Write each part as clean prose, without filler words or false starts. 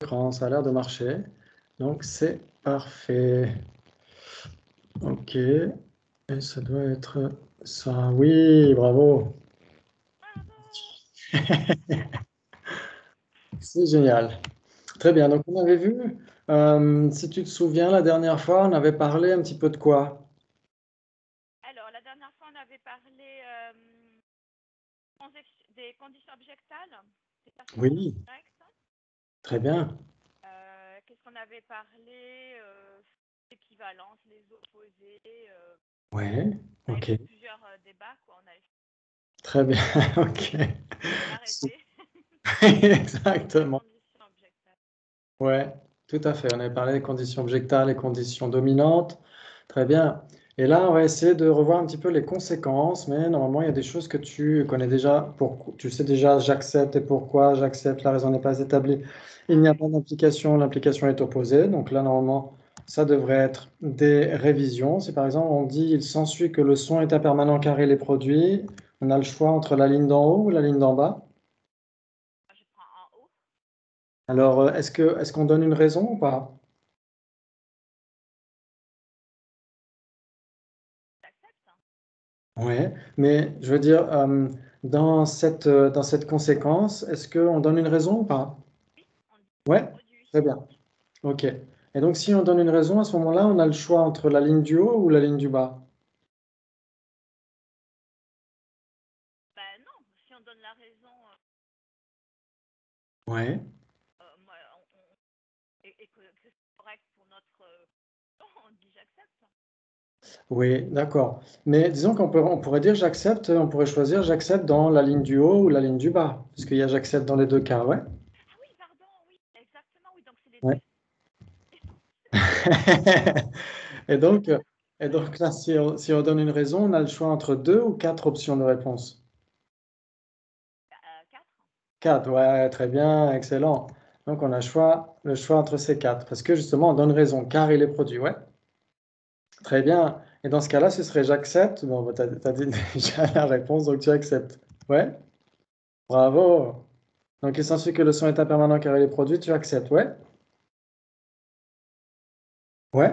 écran, ça a l'air de marcher. Donc c'est parfait. Ok. Et ça doit être ça. Oui, bravo. C'est génial. Très bien. Donc on avait vu, si tu te souviens, la dernière fois, on avait parlé un petit peu de quoi? Alors, la dernière fois, on avait parlé des conditions objectales, des performances Oui, directes. très bien. Qu'est-ce qu'on avait parlé équivalence, les opposés. Ouais, On avait ok. fait plusieurs débats, quoi. On avait Très bien. Ok. arrêté les Exactement. conditions objectales. Ouais, tout à fait. On avait parlé des conditions objectales et conditions dominantes. Très bien. Et là, on va essayer de revoir un petit peu les conséquences, mais normalement, il y a des choses que tu connais déjà. Tu sais déjà, j'accepte et pourquoi j'accepte, la raison n'est pas établie. Il Ah n'y a ouais. pas d'implication, l'implication est opposée. Donc là, normalement, ça devrait être des révisions. Si par exemple, on dit, il s'ensuit que le son est impermanent car il est produit, on a le choix entre la ligne d'en haut ou la ligne d'en bas. Moi, je prends en haut. Alors, est-ce qu'on donne une raison ou pas? J'accepte. Ouais, mais je veux dire, dans cette conséquence, est-ce qu'on donne une raison ou pas? Oui, on dit Ouais, produit. très bien. Ok. Et donc, si on donne une raison, à ce moment-là, on a le choix entre la ligne du haut ou la ligne du bas? Ben non, si on donne la raison, Ouais. moi, et que c'est correct pour notre... on dit j'accepte. Oui, d'accord. Mais disons on pourrait dire j'accepte, on pourrait choisir j'accepte dans la ligne du haut ou la ligne du bas, parce qu'il y a j'accepte dans les deux cas, ouais. Ah oui, pardon, oui, exactement, oui, donc c'est les Ouais. deux. Et donc, et donc là, si on donne une raison, on a le choix entre deux ou quatre options de réponse. 4. 4, ouais, très bien, excellent. Donc on a le choix entre ces quatre, parce que justement on donne raison, car il est produit, ouais. Très bien. Et dans ce cas-là, ce serait j'accepte. Bon, bah, t'as dit déjà la réponse, donc tu acceptes. Ouais, bravo. Donc il s'ensuit que le son est impermanent car il est produit, tu acceptes, ouais. Ouais,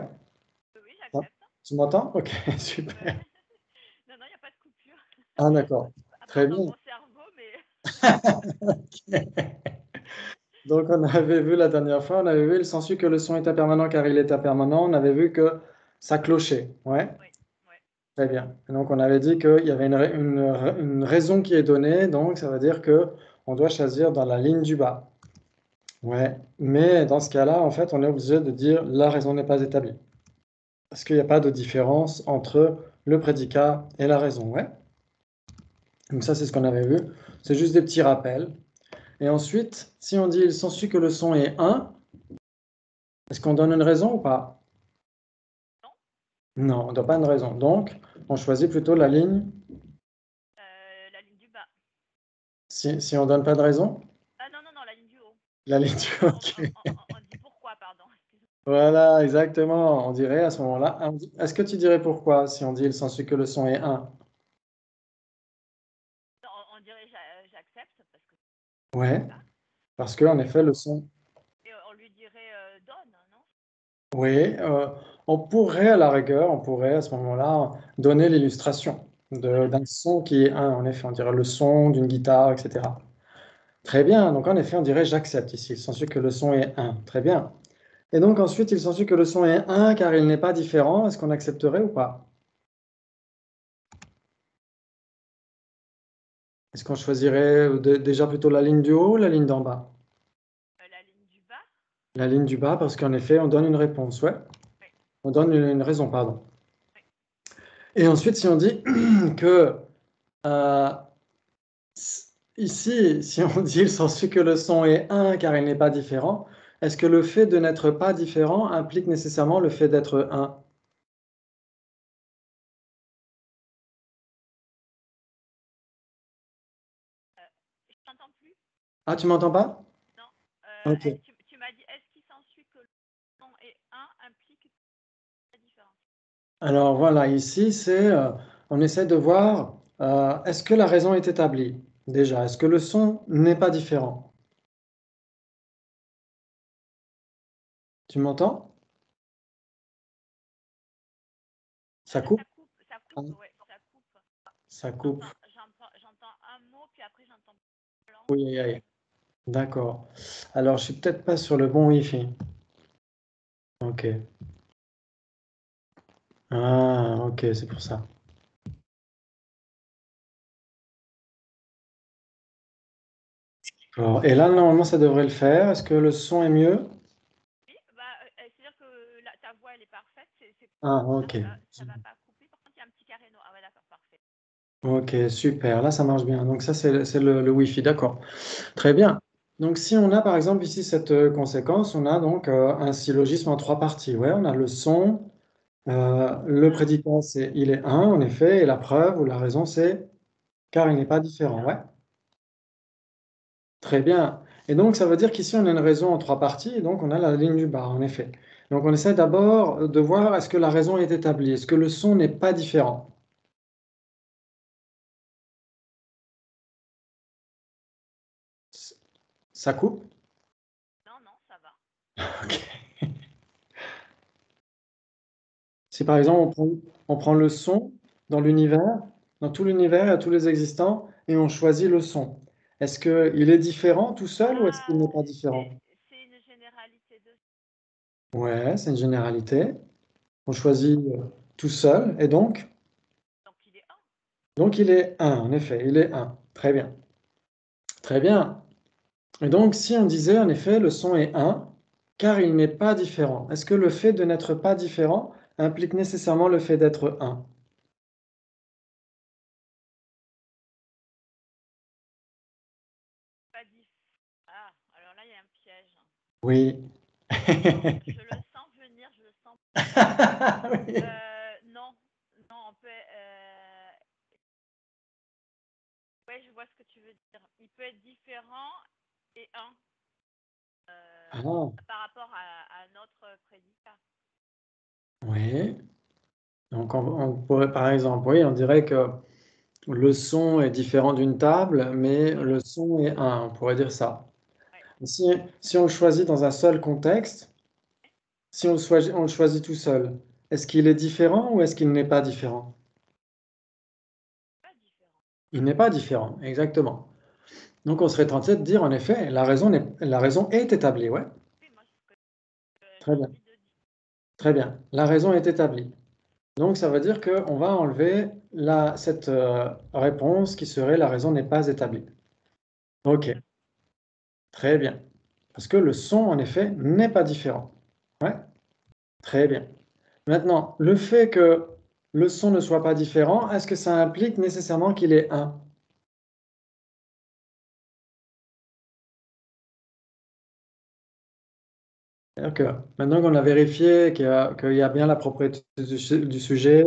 Oui, bon, j'accepte. tu m'entends? Ok, Ouais. super. Non, non, il n'y a pas de coupure. Ah, d'accord. À Très part dans bien. mon cerveau, mais... Ok. Donc on avait vu la dernière fois, on avait vu, il s'ensuit que le son est impermanent car il est impermanent. On avait vu que ça clochait, ouais. Oui, oui. Très bien. Et donc, on avait dit qu'il y avait une raison qui est donnée, donc ça veut dire que on doit choisir dans la ligne du bas. Ouais, mais dans ce cas-là, en fait, on est obligé de dire la raison n'est pas établie. Parce qu'il n'y a pas de différence entre le prédicat et la raison, ouais. Donc ça, c'est ce qu'on avait vu. C'est juste des petits rappels. Et ensuite, si on dit il s'ensuit que le son est 1, est-ce qu'on donne une raison ou pas? Non, Non, on ne donne pas une raison. Donc, on choisit plutôt la ligne, la ligne du bas. si on ne donne pas de raison, Ah non, non, non, la ligne du haut. la ligne du OK. On dit pourquoi, pardon. Voilà, exactement. On dirait à ce moment-là, est-ce que tu dirais pourquoi si on dit il s'ensuit que le son est 1? Non, on dirait j'accepte parce que Ouais, c'est ça. parce que en Et effet, le son. on lui dirait donne, non? Oui, on pourrait à la rigueur, on pourrait à ce moment-là donner l'illustration Voilà. d'un son qui est 1. En effet, on dirait le son d'une guitare, etc. Très bien. Donc en effet, on dirait j'accepte ici. Il s'ensuit que le son est 1. Très bien. Et donc ensuite, il s'ensuit que le son est 1 car il n'est pas différent. Est-ce qu'on accepterait ou pas? Est-ce qu'on choisirait déjà plutôt la ligne du haut ou la ligne d'en bas? La ligne du bas? La ligne du bas, parce qu'en effet, on donne une réponse, ouais. Oui, On donne une raison, pardon. oui. Et ensuite, si on dit que euh, ici, si on dit il s'ensuit que le son est 1 car il n'est pas différent, est-ce que le fait de n'être pas différent implique nécessairement le fait d'être 1? Je t'entends plus? Ah, tu m'entends pas? Non. Ok. Tu m'as dit, est-ce qu'il s'ensuit que le nom est 1 implique la différence? Alors voilà, ici, on essaie de voir, est-ce que la raison est établie? Déjà, est-ce que le son n'est pas différent? Tu m'entends? Ça coupe? Ça Ah, coupe, ouais, ça coupe. ça coupe. J'entends un mot, puis après j'entends blanc. Oui, aïe, aïe. D'accord. Alors, je suis peut-être pas sur le bon Wi-Fi. Ok. Ah, ok, c'est pour ça. D'accord. Et là, normalement, ça devrait le faire. Est-ce que le son est mieux? Oui, bah, c'est-à-dire que ta voix, elle est parfaite. Ah, ok. Ça va pas couper. Par contre, il y a un petit carré noir. Ah ouais, d'accord, parfait. Ok, super. Là, ça marche bien. Donc ça, c'est le Wi-Fi. D'accord. Très bien. Donc si on a par exemple ici cette conséquence, on a donc un syllogisme en 3 parties. Ouais, on a le son, le prédicat c'est il est un en effet, et la preuve ou la raison c'est car il n'est pas différent. Ouais, très bien. Et donc ça veut dire qu'ici on a une raison en 3 parties, et donc on a la ligne du bas en effet. Donc on essaie d'abord de voir est-ce que la raison est établie, est-ce que le son n'est pas différent. Ça coupe? Non, non, ça va. Ok. Si par exemple on prend le son dans l'univers, dans tout l'univers, à tous les existants, et on choisit le son. Est-ce qu'il est différent tout seul ou est-ce qu'il n'est pas différent? C'est une généralité de... Ouais, c'est une généralité. On choisit tout seul, et donc? Donc, il est 1. Donc il est un, en effet, il est un. Très bien. Très bien. Et donc si on disait en effet le son est un, car il n'est pas différent, est-ce que le fait de n'être pas différent implique nécessairement le fait d'être un? Pas dit. Ah, alors là, il y a un piège. Oui. Je le sens venir, je le sens. Oui. Non, non, on peut. Ouais, je vois ce que tu veux dire. Il peut être différent et un Ah, par rapport à notre prédicat. oui. Donc on pourrait par exemple, oui, on dirait que le son est différent d'une table, mais Voilà. le son est un, on pourrait dire ça. Ouais. Si on le choisit dans un seul contexte, si on le choisit tout seul, est-ce qu'il est différent ou est-ce qu'il n'est pas différent? Pas différent. Il n'est pas différent, exactement. Donc on serait tenté de dire en effet, la raison est établie, ouais. Oui, moi, ce que Très j'ai bien, envie de dire. très bien. La raison est établie. Donc ça veut dire qu'on va enlever cette réponse qui serait la raison n'est pas établie. Ok, très bien. Parce que le son, en effet, n'est pas différent. Ouais, très bien. Maintenant, le fait que le son ne soit pas différent, est-ce que ça implique nécessairement qu'il est un? C'est-à-dire que maintenant qu'on a vérifié qu'il y a bien la propriété du sujet,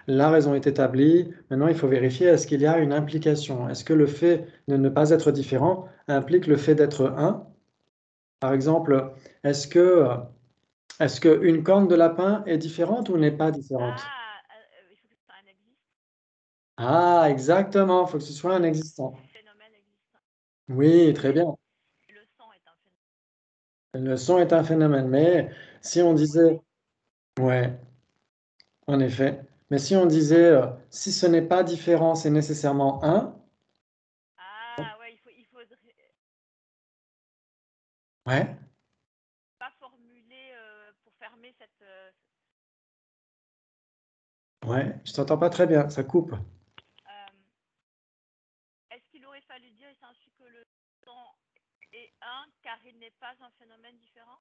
la raison est établie, maintenant il faut vérifier est-ce qu'il y a une implication. Est-ce que le fait de ne pas être différent implique le fait d'être un? Par exemple, est-ce que, est-ce qu'une corne de lapin est différente ou n'est pas différente? Ah, il faut que ce soit un existant. Ah, exactement, il faut que ce soit un existant. Phénomène existant. Oui, très bien. Le son est un phénomène. Le son est un phénomène, mais si on disait, ouais, en effet, mais si on disait, si ce n'est pas différent, c'est nécessairement un, Ah, ouais, il faudrait ouais, pas formuler pour fermer cette. ouais, je t'entends pas très bien, ça coupe. Est-ce qu'il aurait fallu dire il s'ensuit que le son est un car il n'est pas un phénomène différent?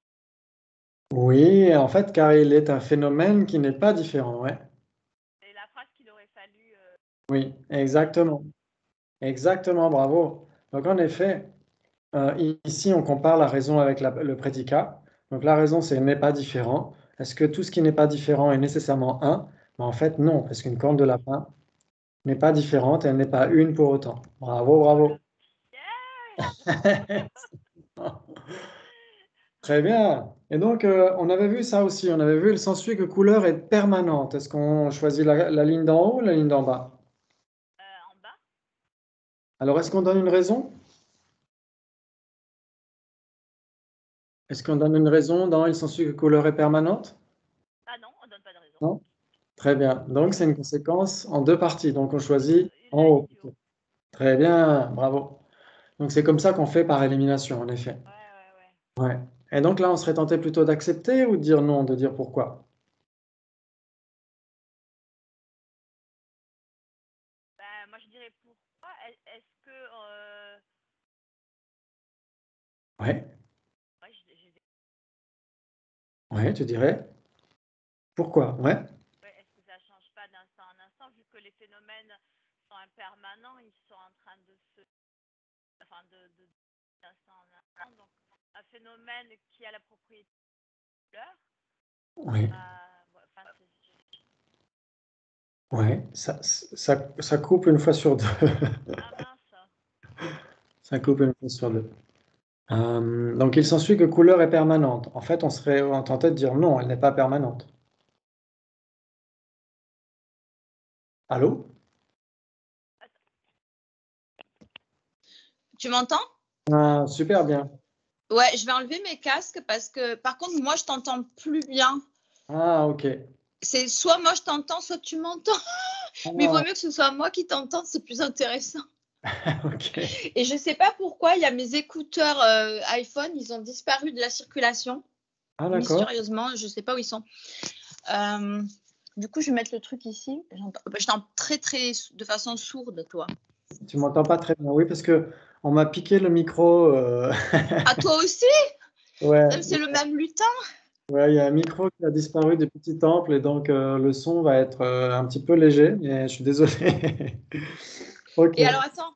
Oui, en fait, car il est un phénomène qui n'est pas différent, ouais. C'est la phrase qu'il aurait fallu Oui, mettre. exactement. Exactement, bravo. Donc en effet, ici, on compare la raison avec le prédicat. Donc la raison, c'est n'est pas différent. Est-ce que tout ce qui n'est pas différent est nécessairement un? Ben, en fait, non, parce qu'une corne de lapin n'est pas différente, elle n'est pas une pour autant. Bravo, Oh le bravo. piège! Très bien. Et donc, on avait vu ça aussi. On avait vu, il s'ensuit que couleur est permanente. Est-ce qu'on choisit la ligne d'en haut ou la ligne d'en bas? En bas? Alors, est-ce qu'on donne une raison? Est-ce qu'on donne une raison dans il s'ensuit que couleur est permanente? Ah non, on donne pas de raison. Non? Très bien. Donc, c'est une conséquence en deux parties. Donc, on choisit en La haut. ligne du haut. Très bien, bravo. Donc, c'est comme ça qu'on fait par élimination, en effet. Ouais. Ouais. Et donc là, on serait tenté plutôt d'accepter ou de dire non, de dire pourquoi? Ben, moi, je dirais pourquoi. Est-ce que... Ouais, ouais, ouais, tu dirais. Pourquoi? Ouais. ouais, est-ce que ça change pas d'instant en instant, vu que les phénomènes sont impermanents, ils sont en train de se... Enfin, d'instant en instant. Donc, un phénomène qui a la propriété de couleur, Oui, ouais, enfin, ouais. Ça coupe une fois sur deux. ah mince. Ça coupe une fois sur deux. Donc, il s'ensuit que couleur est permanente. En fait, on serait tenté de dire non, elle n'est pas permanente. Allô? Tu m'entends? Ah, super bien. Ouais, je vais enlever mes casques parce que, par contre, moi, je t'entends plus bien. Ah, ok. C'est soit moi, je t'entends, soit tu m'entends. Mais il vaut Ah, mieux que ce soit moi qui t'entende, c'est plus intéressant. ok. Et je ne sais pas pourquoi, il y a mes écouteurs iPhone, ils ont disparu de la circulation. Ah, d'accord. Mystérieusement, je ne sais pas où ils sont. Du coup, je vais mettre le truc ici. Je t'entends de façon sourde, toi. Tu m'entends pas très bien. Oui, parce que on m'a piqué le micro. Ah, toi aussi? Ouais, C'est le même lutin? ouais, il y a un micro qui a disparu du petit temple et donc le son va être un petit peu léger, mais je suis désolé. Ok. Et alors, attends,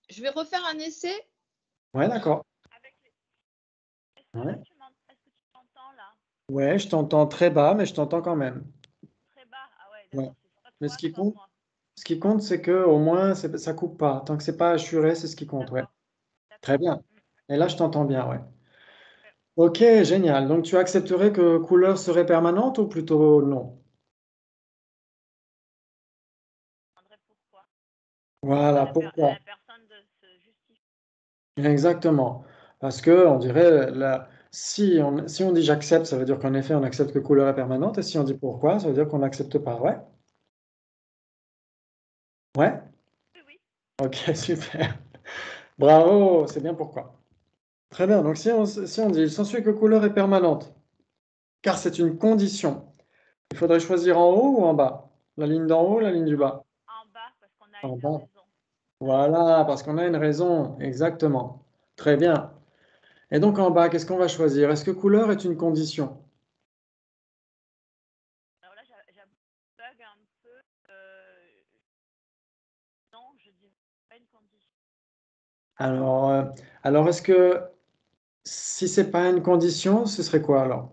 je vais refaire un essai. Ouais, d'accord. Avec les... Ouais. Est-ce que tu m'entends là? Ouais, je t'entends très bas, mais je t'entends quand même. Très bas? Ah ouais, Ouais. d'accord, c'est soit Mais toi, soit moi. ce qui compte, c'est que au moins ça coupe pas. Tant que c'est pas assuré, c'est ce qui compte. Ouais. D'accord, Très d'accord. bien. Et là, je t'entends bien. Ouais. Ouais. Ok, génial. Donc, tu accepterais que couleur serait permanente ou plutôt non? Je demanderai pourquoi. Voilà, À pourquoi? la personne de se justifier. Exactement. Parce que on dirait, si on dit j'accepte, ça veut dire qu'en effet, on accepte que couleur est permanente. Et si on dit pourquoi, ça veut dire qu'on n'accepte pas. Ouais? Ouais? Oui, oui. Ok, super. Bravo, c'est bien pourquoi. Très bien. Donc, si on dit il s'ensuit que couleur est permanente, car c'est une condition, il faudrait choisir en haut ou en bas? La ligne d'en haut, la ligne du bas? En bas, parce qu'on a En une bas. raison. Voilà, parce qu'on a une raison. Exactement. Très bien. Et donc, en bas, qu'est-ce qu'on va choisir? Est-ce que couleur est une condition? Alors là, bug un peu. Non, je dirais pas une condition. Alors, est-ce que si c'est pas une condition, ce serait quoi alors?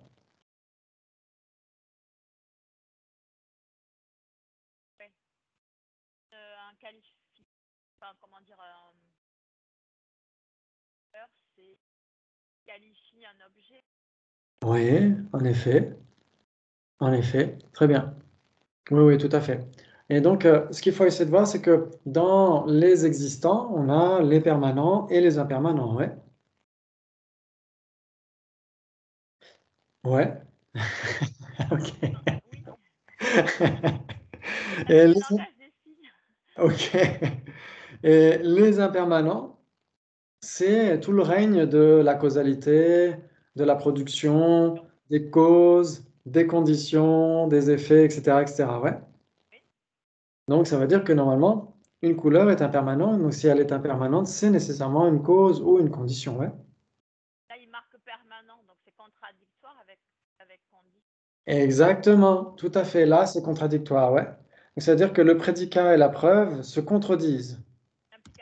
Ouais. Un qualifié. Enfin, comment dire, c'est qualifie un objet. Oui, en effet, très bien. Oui, oui, tout à fait. Et donc, ce qu'il faut essayer de voir, c'est que dans les existants, on a les permanents et les impermanents, ouais. Ouais. Ok. Oui. Et Le les, langage des signes. ok. Et les impermanents, c'est tout le règne de la causalité, de la production, des causes, des conditions, des effets, etc., etc. Ouais. Oui. Donc, ça veut dire que normalement, une couleur est impermanente. Donc, si elle est impermanente, c'est nécessairement une cause ou une condition. Ouais. Là, il marque permanent, donc c'est contradictoire avec condition. Exactement, tout à fait. Là, c'est contradictoire. Ouais. Donc, c'est-à-dire que le prédicat et la preuve se contredisent.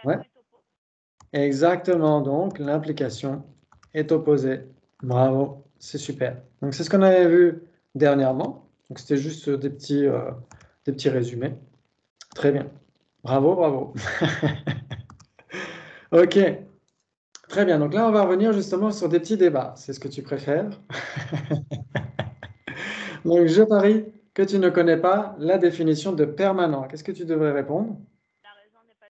Ouais. L'implication est opposée. Exactement. Donc, l'implication est opposée. Bravo, c'est super. Donc, c'est ce qu'on avait vu dernièrement. Donc, c'était juste des petits résumés. Très bien. Bravo, bravo. Ok, très bien. Donc là, on va revenir justement sur des petits débats. C'est ce que tu préfères? Donc, je parie que tu ne connais pas la définition de permanent. Qu'est-ce que tu devrais répondre? La raison n'est pas.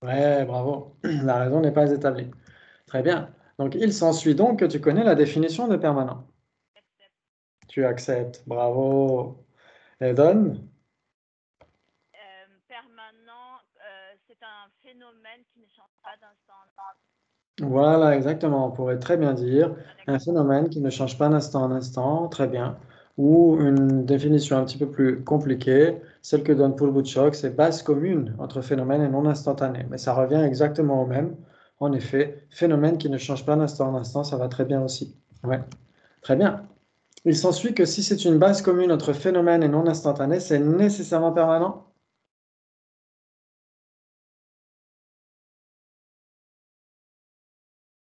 Ouais, bravo. La raison n'est pas établie. Très bien. Donc, il s'ensuit donc que tu connais la définition de permanent. J'accepte. Tu acceptes. Bravo. Et donne. Permanent, c'est un phénomène qui ne change pas d'instant en instant. Voilà, exactement. On pourrait très bien dire Un un exemple. phénomène qui ne change pas d'instant en instant. Très bien. Ou une définition un petit peu plus compliquée, celle que donne Paul Boutchok, c'est base commune entre phénomène et non instantané. Mais ça revient exactement au même. En effet, phénomène qui ne change pas d'instant en instant, ça va très bien aussi. Ouais. Très bien. Il s'ensuit que si c'est une base commune entre phénomène et non instantané, c'est nécessairement permanent?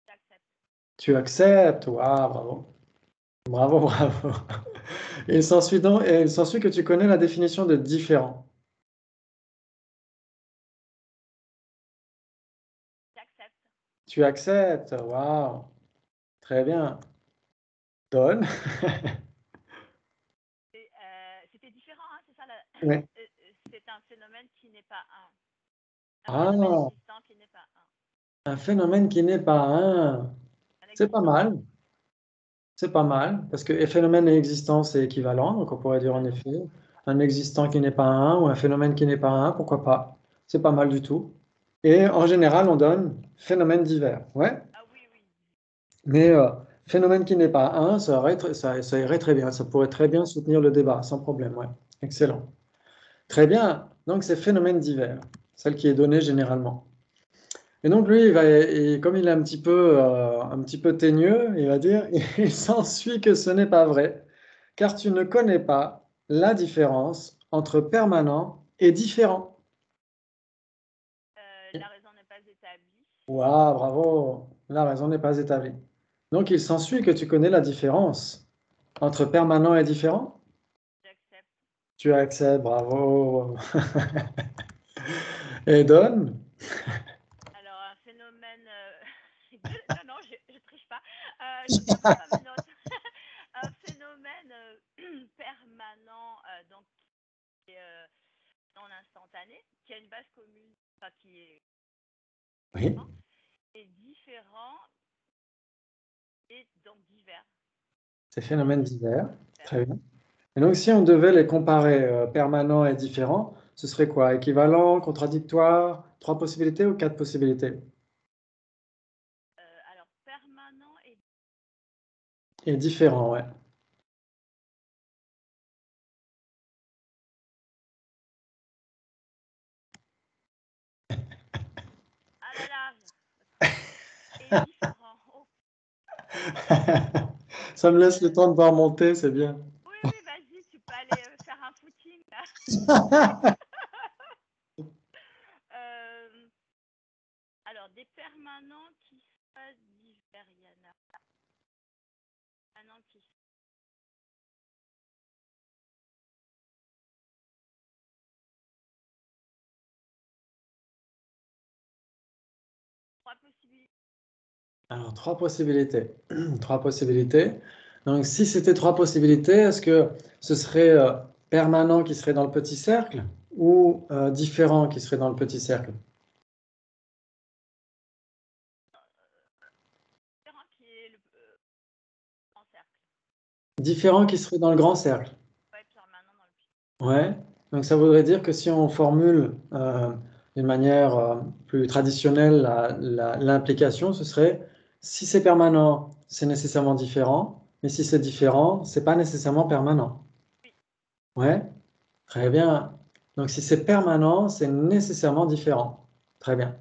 J'accepte. Tu acceptes? Waouh, bravo. Bravo, bravo. Il s'ensuit donc, et il s'ensuit que tu connais la définition de différent. J'accepte. Tu acceptes? Waouh. Très bien. Donne. C'était différent, hein, c'est ça Oui. c'est un phénomène qui n'est pas un. Un phénomène Ah, existant qui n'est pas un phénomène qui n'est pas un. un C'est pas existant. mal. C'est pas mal, parce que phénomène et existence, c'est équivalent. Donc, on pourrait dire en effet, un existant qui n'est pas un ou un phénomène qui n'est pas un, pourquoi pas? C'est pas mal du tout. Et en général, on donne phénomène divers. Ouais, Ah oui, oui. mais phénomène qui n'est pas un, ça irait très bien. Ça pourrait très bien soutenir le débat, sans problème. Ouais, excellent. Très bien. Donc, c'est phénomène divers, celle qui est donnée généralement. Et donc lui, comme il est un petit peu teigneux, il va dire, il s'ensuit que ce n'est pas vrai, car tu ne connais pas la différence entre permanent et différent. La raison n'est pas établie. Waouh, bravo, la raison n'est pas établie. Donc il s'ensuit que tu connais la différence entre permanent et différent. J'accepte. Tu acceptes, bravo. Et donne. Alors, un phénomène. Non, non, je triche pas. Je regarde pas mes notes. Un phénomène permanent, donc qui est non instantané, qui a une base commune, enfin qui est Oui, différent et donc divers. c'est phénomène divers. Divers. Très bien. Et donc, si on devait les comparer, permanent et différent, ce serait quoi? Équivalent, contradictoire, trois possibilités ou quatre possibilités? Alors, permanent et Et différent, ouais. ah là là, et différent. Oh, Ça me laisse le temps de voir monter, c'est bien. oui, oui, vas-y, tu peux aller faire un footing là. Alors, des permanents qui soient divers, il y en a. Permanents qui sont trois possibilités. Alors, trois possibilités. Trois possibilités. Donc, si c'était trois possibilités, est-ce que ce serait permanent qui serait dans le petit cercle ou différent qui serait dans le petit cercle? Différent qui est le grand cercle. Différent qui serait dans le grand cercle. Ouais, permanent dans le petit. Ouais, donc ça voudrait dire que si on formule d'une manière plus traditionnelle l'implication, ce serait si c'est permanent, c'est nécessairement différent, mais si c'est différent, c'est pas nécessairement permanent. Oui, Ouais, très bien. Donc si c'est permanent, c'est nécessairement différent. Très bien.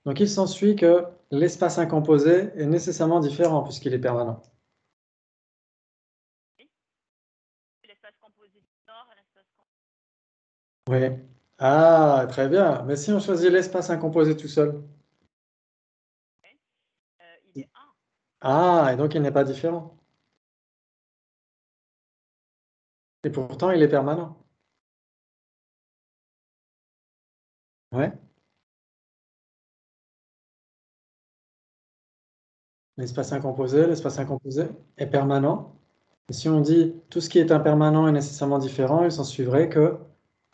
Donc il s'ensuit que l'espace incomposé est nécessairement différent puisqu'il est permanent. oui. L'espace composé du nord et l'espace composé. Oui. Ah, très bien. Mais si on choisit l'espace incomposé tout seul? Il est 1. Ah, et donc il n'est pas différent. Et pourtant, il est permanent. Ouais. L'espace incomposé est permanent. Et si on dit tout ce qui est impermanent est nécessairement différent, il s'en suivrait que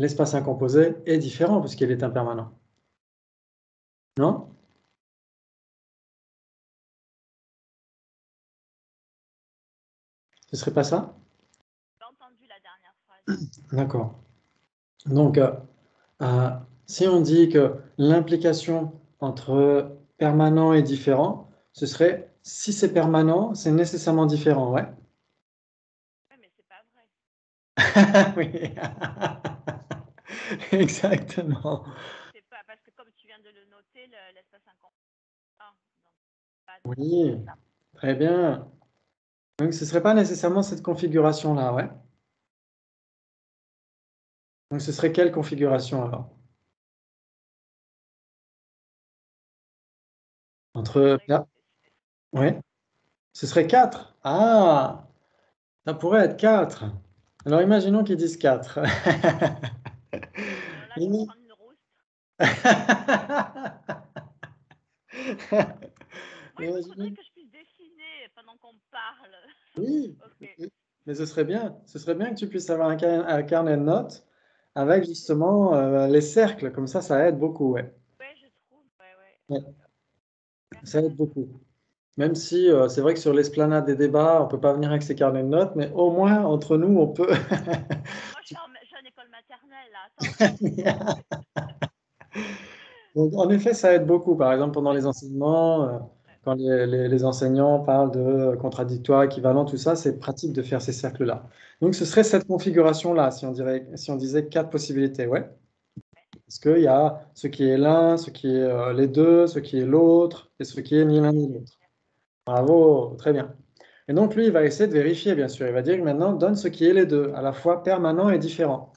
l'espace incomposé est différent puisqu'il est impermanent. Non? Ce serait pas ça? J'ai entendu la dernière phrase. D'accord. Donc, si on dit que l'implication entre permanent et différent, ce serait si c'est permanent, c'est nécessairement différent, ouais. Oui, mais c'est pas vrai. Oui, exactement. C'est pas parce que comme tu viens de le noter, l'espace incomplet. Donc, pas Oui, très bien. Donc, ce ne serait pas nécessairement cette configuration-là, ouais. Donc, ce serait quelle configuration alors? Entre... Oui, ce serait 4. Ah, ça pourrait être 4. Alors, imaginons qu'ils disent 4. Alors là, je vais prendre une rousse. Moi, il faudrait que je puisse dessiner pendant qu'on parle. Oui, Ok. mais ce serait bien. Ce serait bien que tu puisses avoir un carnet de notes avec justement les cercles. Comme ça aide beaucoup, ouais. Ouais, je trouve. Ouais, ouais. Ouais, ça aide beaucoup. Même si c'est vrai que sur l'esplanade des débats, on ne peut pas venir avec ses carnets de notes, mais au moins entre nous, on peut. Moi, je suis en école maternelle, là. Attends. Donc, en effet, ça aide beaucoup. Par exemple, pendant les enseignements, quand les enseignants parlent de contradictoires, équivalents, tout ça, c'est pratique de faire ces cercles-là. Donc, ce serait cette configuration-là, si on disait 4 possibilités, ouais. Parce qu'il y a ce qui est l'un, ce qui est les deux, ce qui est l'autre, et ce qui est ni l'un ni l'autre. Bravo, très bien. Et donc, lui, il va essayer de vérifier, bien sûr. Il va dire maintenant, donne ce qui est les deux, à la fois permanent et différent.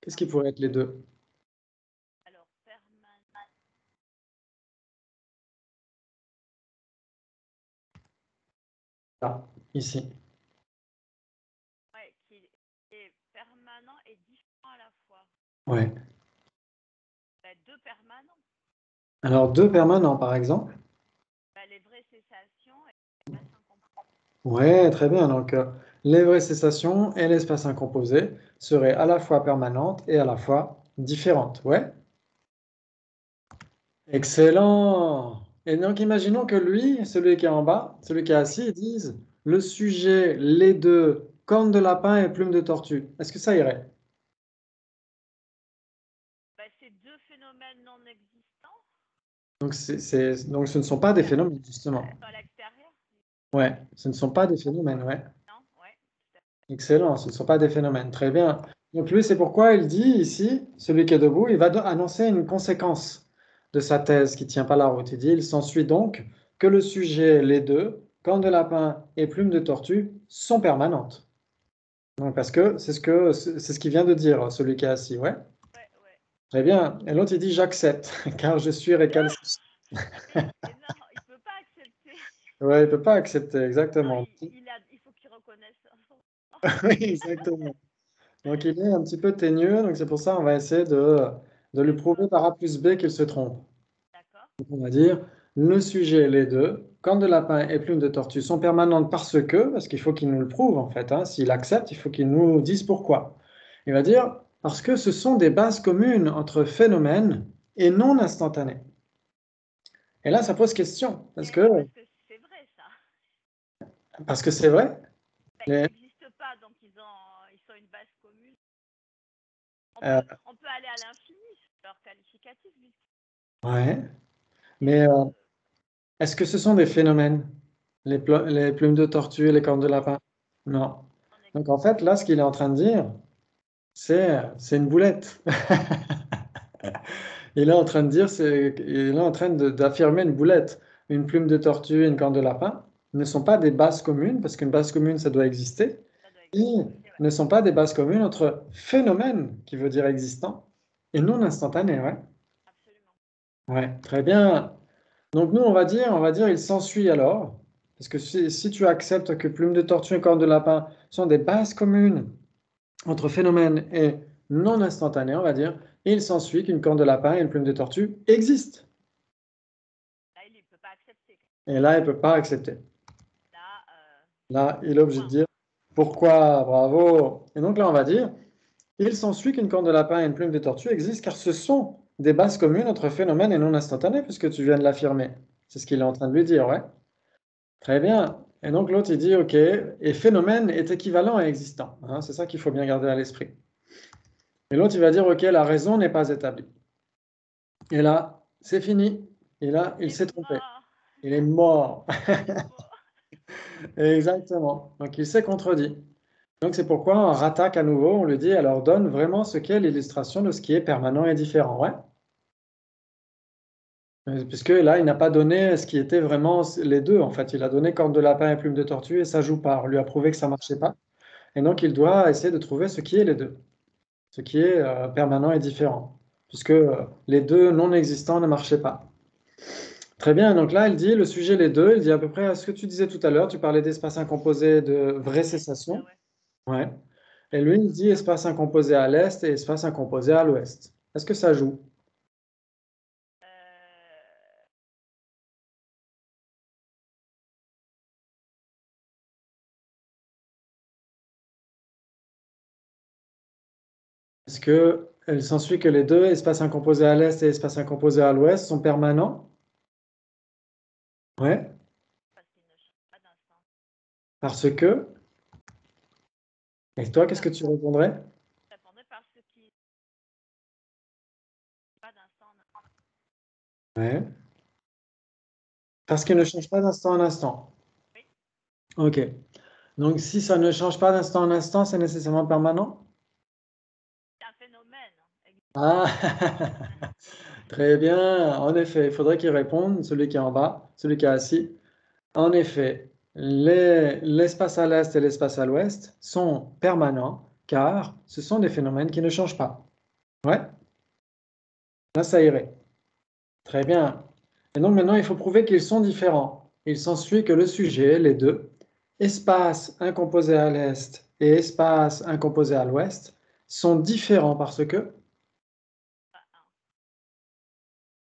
Qu'est-ce qui pourrait être les deux? Alors, permanent. Là, ici. Ouais, qui est permanent et différent à la fois. Ouais. Ben, deux permanents. Alors, deux permanents, par exemple. Ben, les vraies cessations et l'espace incomplets. Ouais, très bien. Donc, les vraies cessations et l'espace incomposé seraient à la fois permanentes et à la fois différentes. Ouais. Excellent. Et donc, imaginons que lui, celui qui est en bas, celui qui est assis, il dise le sujet, les deux, corne de lapin et plume de tortue. Est-ce que ça irait? Ben, c'est deux phénomènes non existants. Donc, donc, ce ne sont pas des phénomènes, justement. À l'extérieur. Ouais, ce ne sont pas des phénomènes, ouais. Non, ouais. Excellent, ce ne sont pas des phénomènes. Très bien. Donc, lui, c'est pourquoi il dit ici, celui qui est debout, il va annoncer une conséquence de sa thèse qui ne tient pas la route. Il dit, il s'ensuit donc que le sujet, les deux, corne de lapin et plume de tortue, sont permanentes. Donc, parce que c'est ce qu'il vient de dire, celui qui est assis, ouais. Ouais, ouais. Très bien. Et l'autre, il dit, j'accepte, car je suis récalcitrant. Et non, il peut pas accepter. Ouais, il ne peut pas accepter, Non, exactement. il faut qu'il reconnaisse. Oui, exactement. Donc, il est un petit peu teigneux, donc c'est pour ça qu'on va essayer de lui prouver par A plus B qu'il se trompe. D'accord. Donc, on va dire, le sujet, les deux, corne de lapin et plume de tortue sont permanentes parce qu'il faut qu'il nous le prouve en fait, hein. S'il accepte, il faut qu'il nous dise pourquoi. Il va dire, parce que ce sont des bases communes entre phénomènes et non instantanés. Et là, ça pose question, Parce que c'est vrai, ça. parce que c'est vrai. Ben, ils Les- n'existent pas, donc ils sont une base commune. euh, On peut aller à l'infini sur leur qualificatif. ouais, mais est-ce que ce sont des phénomènes, les plumes de tortue et les cornes de lapin? Non. Donc en fait, là, ce qu'il est en train de dire, c'est une boulette. Il est en train de dire, il est en train d'affirmer une boulette. Une plume de tortue et une corne de lapin ne sont pas des bases communes, parce qu'une base commune, ça doit exister. Ça doit Ils exister, ouais. ne sont pas des bases communes entre phénomènes, qui veut dire existant, et non instantané, ouais. Absolument. Ouais, très bien. Donc nous, on va dire, il s'ensuit alors, parce que si tu acceptes que plume de tortue et corne de lapin sont des bases communes entre phénomène et non instantané, on va dire, il s'ensuit qu'une corne de lapin et une plume de tortue existent. Là, il ne peut pas accepter. Et là, il ne peut pas accepter. Là, Là, il est obligé de dire pourquoi, bravo. Et donc là, on va dire, il s'ensuit qu'une corne de lapin et une plume de tortue existent car ce sont des bases communes entre phénomène et non instantané, puisque tu viens de l'affirmer. C'est ce qu'il est en train de lui dire, ouais. Très bien. Et donc l'autre, il dit, OK, et phénomène est équivalent à existant. Hein, c'est ça qu'il faut bien garder à l'esprit. Et l'autre, il va dire, OK, la raison n'est pas établie. Et là, c'est fini. Et là, il s'est trompé. Il est mort. Exactement. Donc, il s'est contredit. Donc, c'est pourquoi on rattaque à nouveau, on lui dit, alors donne vraiment ce qu'est l'illustration de ce qui est permanent et différent. Ouais. Puisque là, il n'a pas donné ce qui était vraiment les deux, en fait. Il a donné corne de lapin et plume de tortue et ça joue pas. On lui a prouvé que ça marchait pas. Et donc, il doit essayer de trouver ce qui est les deux, ce qui est permanent et différent, puisque les deux non existants ne marchaient pas. Très bien, donc là, il dit le sujet les deux, il dit à peu près à ce que tu disais tout à l'heure, tu parlais d'espace incomposé de vraie cessation. Ouais. Et lui, il dit espace incomposé à l'est et espace incomposé à l'ouest. Est-ce que ça joue? Est-ce qu'il s'ensuit que les deux, espace incomposé à l'est et espace incomposé à l'ouest, sont permanents? Ouais. Parce que? Et toi, qu'est-ce que tu répondrais? Je répondrais parce qu'il pas d'instant en instant. Ouais. Parce qu'il ne change pas d'instant en instant. Oui. Ok. Donc, si ça ne change pas d'instant en instant, c'est nécessairement permanent? C'est un phénomène. Ah, très bien. En effet, il faudrait qu'il réponde, celui qui est en bas, celui qui est assis. En effet, l'espace à l'est et l'espace à l'ouest sont permanents car ce sont des phénomènes qui ne changent pas. Ouais, là, ça irait. Très bien. Et donc maintenant, il faut prouver qu'ils sont différents. Il s'ensuit que le sujet, les deux, espace incomposé à l'est et espace incomposé à l'ouest, sont différents parce que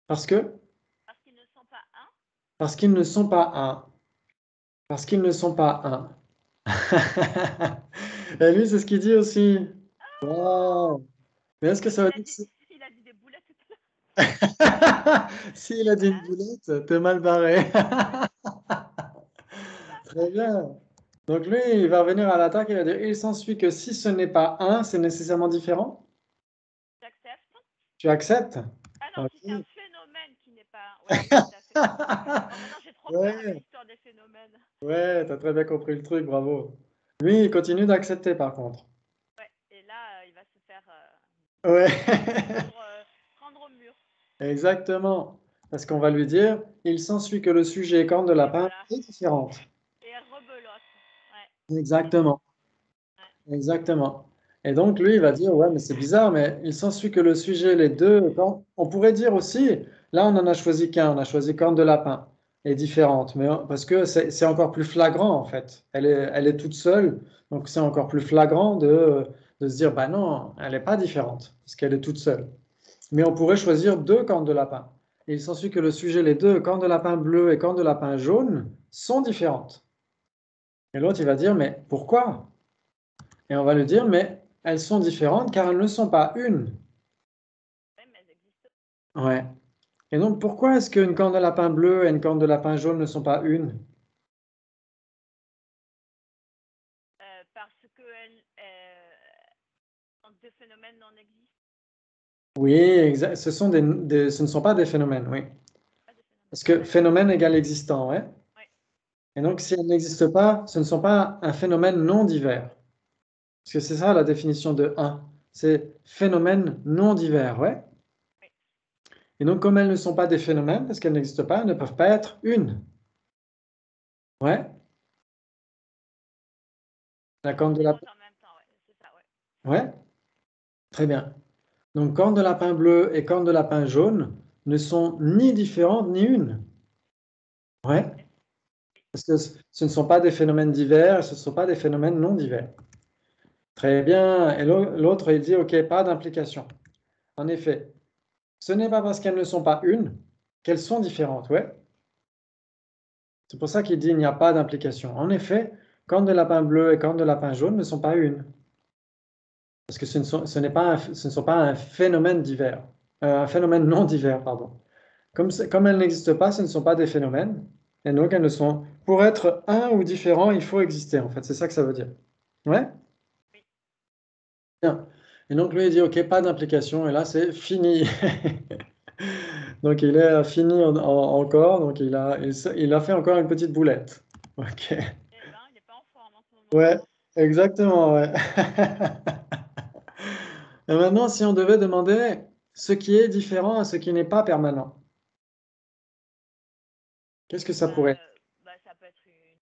Parce qu'ils ne sont pas un. Parce qu'ils ne sont pas un. Parce qu'ils ne sont pas un. Et lui, c'est ce qu'il dit aussi. Wow. Mais est-ce que ça veut dire Il a dit des boulettes tout à l'heure. S'il a dit une boulette, t'es mal barré. Très bien. Donc lui, il va revenir à l'attaque et va dire, il s'ensuit que si ce n'est pas un, c'est nécessairement différent. J'accepte. Tu acceptes? Ah non, Ok. si c'est un phénomène qui n'est pas. Oui, tout à fait. Bon, maintenant, j'ai trop peur avec Ouais, l'histoire des phénomènes. ouais, t'as très bien compris le truc, bravo. Lui, il continue d'accepter par contre. Ouais, et là, il va se faire Ouais. prendre au mur. Exactement. Parce qu'on va lui dire, il s'ensuit que le sujet corne de lapin Voilà. est différente. Et elle rebelote. Ouais. Exactement. Exactement. Et donc, lui, il va dire, ouais, mais c'est bizarre, mais il s'ensuit que le sujet, les deux, on pourrait dire aussi, là, on en a choisi qu'un, on a choisi corne de lapin, est différente, mais parce que c'est encore plus flagrant, en fait. Elle est toute seule, donc c'est encore plus flagrant de se dire, bah non, elle n'est pas différente, parce qu'elle est toute seule. Mais on pourrait choisir deux cornes de lapin. Et il s'ensuit que le sujet, les deux, cornes de lapin bleu et cornes de lapin jaune, sont différentes. Et l'autre, il va dire, mais pourquoi? Et on va lui dire, mais elles sont différentes car elles ne sont pas une. Ouais, mais elles existent. Ouais. Et donc, pourquoi est-ce qu'une corne de lapin bleu et une corne de lapin jaune ne sont pas une? Parce que deux phénomènes non existent. Oui, ce sont ce ne sont pas des phénomènes, oui. Pas des phénomènes. Parce que phénomène égale existant, ouais. Ouais. Et donc, si elles n'existent pas, ce ne sont pas un phénomène non divers. Parce que c'est ça la définition de 1. C'est phénomène non divers, ouais. Oui. Et donc, comme elles ne sont pas des phénomènes, parce qu'elles n'existent pas, elles ne peuvent pas être une. Ouais. La corne de Les lapin. autres en même temps, ouais. C'est ça, ouais. Ouais. Très bien. Donc, corne de lapin bleu et corne de lapin jaune ne sont ni différentes ni une. Ouais. Parce que ce ne sont pas des phénomènes divers et ce ne sont pas des phénomènes non divers. Très bien. Et l'autre, il dit, OK, pas d'implication. En effet, ce n'est pas parce qu'elles ne sont pas une qu'elles sont différentes. Ouais. C'est pour ça qu'il dit, il n'y a pas d'implication. En effet, corne de lapin bleu et corne de lapin jaune ne sont pas une. Parce que ce ne sont pas un phénomène divers. un phénomène non divers, pardon. Comme elles n'existent pas, ce ne sont pas des phénomènes. Et donc, elles ne sont. Pour être un ou différent, il faut exister, en fait. C'est ça que ça veut dire. Ouais? Oui. Bien. Et donc, lui, il dit, OK, pas d'implication. Et là, c'est fini. Donc, il est fini encore. Donc, il a fait encore une petite boulette. OK. Eh ben, il n'est pas en forme en ce moment. Ouais, exactement, ouais. Et maintenant, si on devait demander ce qui est différent à ce qui n'est pas permanent, qu'est-ce que ça pourrait être? Ça peut être une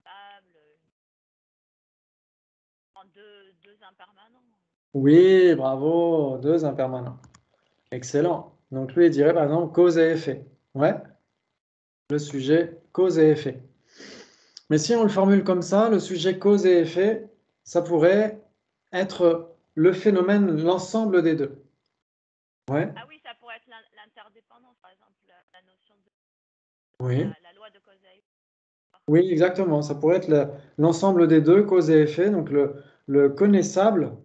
table, deux impermanents. Oui, bravo, deux impermanents. Excellent. Donc lui, il dirait par exemple cause et effet. Ouais, le sujet cause et effet. Mais si on le formule comme ça, le sujet cause et effet, ça pourrait être le phénomène, l'ensemble des deux. Ouais, Ah oui, ça pourrait être l'interdépendance, par exemple, la notion de oui, la loi de cause à effet. oui, exactement. Ça pourrait être l'ensemble des deux, cause et effet. Donc le connaissable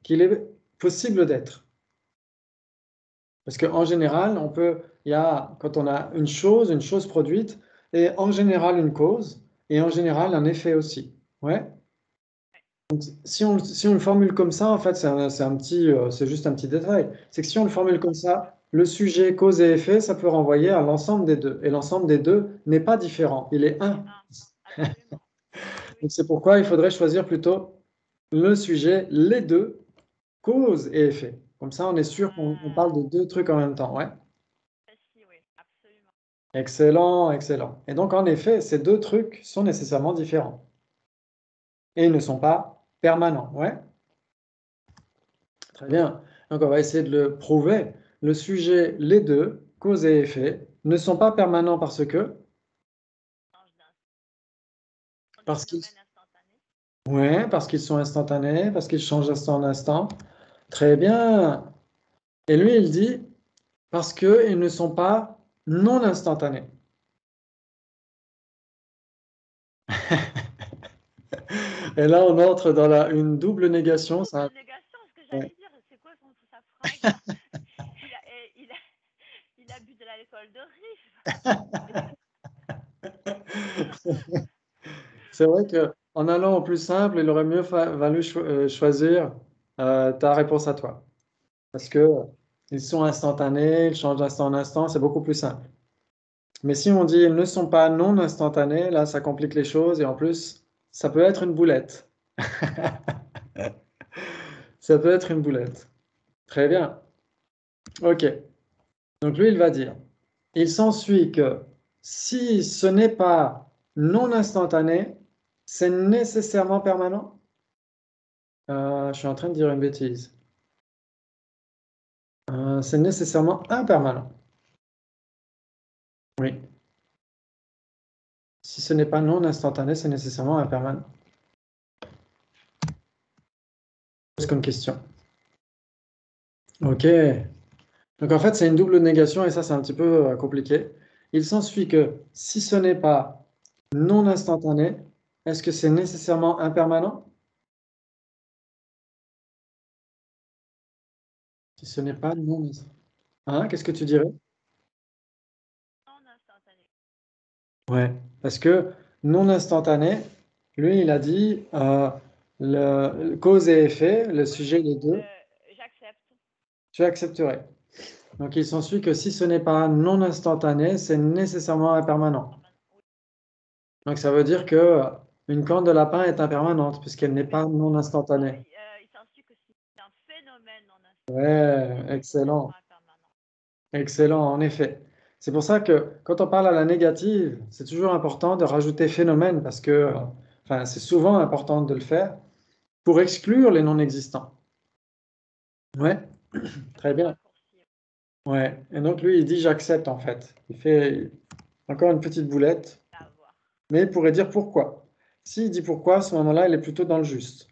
qu'il est possible d'être. Parce qu'en général, quand on a une chose produite, et en général une cause, et en général un effet aussi. Ouais. Donc, si on le formule comme ça, en fait, c'est juste un petit détail. C'est que si on le formule comme ça, le sujet, cause et effet, ça peut renvoyer à l'ensemble des deux. Et l'ensemble des deux n'est pas différent, il est un. Absolument. Oui. Donc c'est pourquoi il faudrait choisir plutôt le sujet, les deux, cause et effet. Comme ça, on est sûr qu'on parle de deux trucs en même temps. Ouais. Oui, absolument. Excellent, excellent. Et donc, en effet, ces deux trucs sont nécessairement différents. Et ils ne sont pas permanents. Ouais. Très bien. Donc, on va essayer de le prouver. Le sujet, les deux, cause et effet, ne sont pas permanents parce que. Parce qu'ils. Ouais, parce qu'ils sont instantanés, parce qu'ils changent d'instant en instant. Très bien. Et lui, il dit parce qu'ils ne sont pas non instantanés. Et là, on entre dans une double négation. Double négation, ce que j'allais dire, c'est quoi sa phrase? Il a bu de l'alcool de riche. C'est vrai qu'en allant au plus simple, il aurait mieux valu choisir ta réponse à toi. Parce que ils sont instantanés, ils changent d'instant en instant, c'est beaucoup plus simple. Mais si on dit ils ne sont pas non instantanés, là, ça complique les choses et en plus, ça peut être une boulette. Ça peut être une boulette. Très bien. OK. Donc lui, il va dire, il s'ensuit que si ce n'est pas non instantané, c'est nécessairement permanent. Je suis en train de dire une bêtise. C'est nécessairement impermanent. Oui. Si ce n'est pas non instantané, c'est nécessairement impermanent. C'est comme question. OK. Donc en fait, c'est une double négation et ça, c'est un petit peu compliqué. Il s'ensuit que si ce n'est pas non instantané, est-ce que c'est nécessairement impermanent? Si ce n'est pas non instantané. Hein, qu'est-ce que tu dirais? Non instantané. Ouais, parce que non instantané, lui, il a dit le cause et effet, le sujet des deux, J'accepte. tu accepterais. Donc il s'ensuit que si ce n'est pas non instantané, c'est nécessairement impermanent. Donc ça veut dire que une corne de lapin est impermanente puisqu'elle n'est pas non instantanée. Il s'ensuit que c'est un phénomène non instantané. Ouais, excellent. Excellent, en effet. C'est pour ça que quand on parle à la négative, c'est toujours important de rajouter phénomène parce que, enfin, c'est souvent important de le faire pour exclure les non existants. Ouais, très bien. Ouais, et donc lui, il dit j'accepte en fait. Il fait encore une petite boulette, mais il pourrait dire pourquoi. S'il dit pourquoi, à ce moment-là, il est plutôt dans le juste.